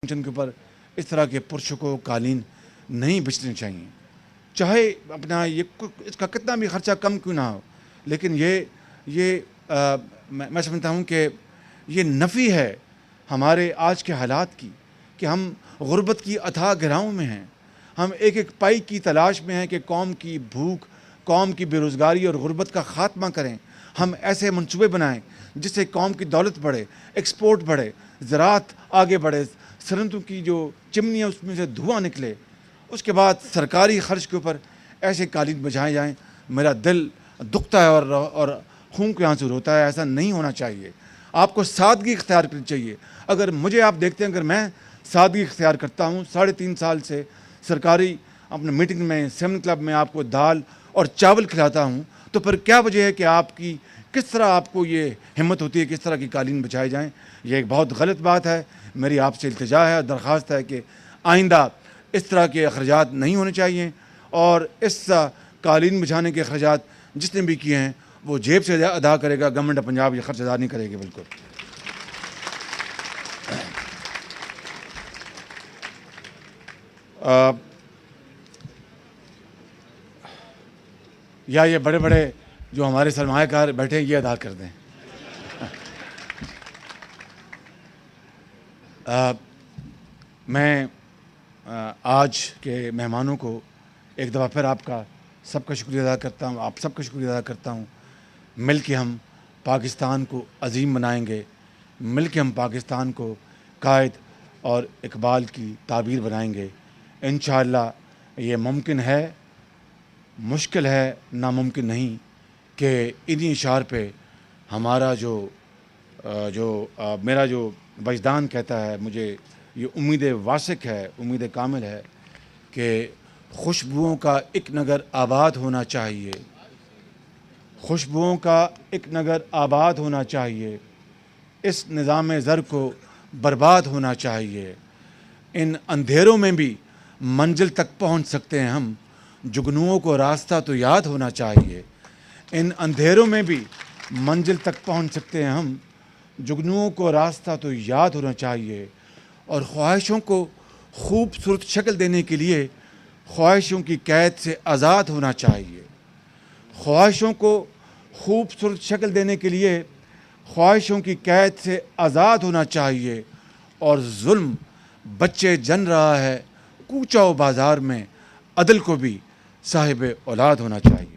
چند کے اوپر اس طرح کے پرشکو قالین نہیں بچنے چاہیے، چاہے اپنا اس کا کتنا بھی خرچہ کم کیوں نہ ہو، لیکن میں سمجھتا ہوں کہ یہ نفی ہے ہمارے آج کے حالات کی کہ ہم غربت کی اتھاہ گہراؤں میں ہیں، ہم ایک ایک پائی کی تلاش میں ہیں کہ قوم کی بھوک، قوم کی بے روزگاری اور غربت کا خاتمہ کریں۔ ہم ایسے منصوبے بنائیں جس سے قوم کی دولت بڑھے، ایکسپورٹ بڑھے، زراعت آگے بڑھے، صنعتوں کی جو چمنی ہے اس میں سے دھواں نکلے، اس کے بعد سرکاری خرچ کے اوپر ایسے قالین بچھائے جائیں۔ میرا دل دکھتا ہے اور خون کے آنسو روتا ہے، ایسا نہیں ہونا چاہیے۔ آپ کو سادگی اختیار کرنی چاہیے۔ اگر مجھے آپ دیکھتے ہیں، اگر میں سادگی اختیار کرتا ہوں، 3.5 سال سے سرکاری اپنے میٹنگ میں 7 کلب میں آپ کو دال اور چاول کھلاتا ہوں، تو پھر کیا وجہ ہے کہ کس طرح آپ کو یہ ہمت ہوتی ہے کس طرح کی قالین بچھائے جائیں؟ یہ ایک بہت غلط بات ہے۔ میری آپ سے التجا ہے، درخواست ہے کہ آئندہ اس طرح کے اخراجات نہیں ہونے چاہیے، اور اس قالین بچھانے کے اخراجات جس نے بھی کیے ہیں وہ جیب سے ادا کرے گا، گورنمنٹ آف پنجاب یہ خرچ ادا نہیں کرے گی۔ بالکل یا یہ بڑے بڑے جو ہمارے سرمایہ کار بیٹھے ہیں یہ ادا کر دیں۔ میں آج کے مہمانوں کو ایک دفعہ پھر آپ سب کا شکریہ ادا کرتا ہوں، آپ سب کا شکریہ ادا کرتا ہوں۔ مل کے ہم پاکستان کو عظیم بنائیں گے، مل کے ہم پاکستان کو قائد اور اقبال کی تعبیر بنائیں گے۔ انشاءاللہ یہ ممکن ہے، مشکل ہے، ناممکن نہیں کہ انہی اشعار پہ ہمارا میرا جو وجدان کہتا ہے، مجھے یہ امید واثق ہے، امید کامل ہے کہ خوشبوؤں کا ایک نگر آباد ہونا چاہیے، خوشبوؤں کا ایک نگر آباد ہونا چاہیے، اس نظام زر کو برباد ہونا چاہیے۔ ان اندھیروں میں بھی منزل تک پہنچ سکتے ہیں ہم، جگنوؤں کو راستہ تو یاد ہونا چاہیے۔ ان اندھیروں میں بھی منزل تک پہنچ سکتے ہیں ہم، جگنوؤں کو راستہ تو یاد ہونا چاہیے۔ اور خواہشوں کو خوبصورت شکل دینے کے لیے خواہشوں کی قید سے آزاد ہونا چاہیے، خواہشوں کو خوبصورت شکل دینے کے لیے خواہشوں کی قید سے آزاد ہونا چاہیے۔ اور ظلم بچے جن رہا ہے کوچہ و بازار میں، عدل کو بھی صاحب اولاد ہونا چاہیے۔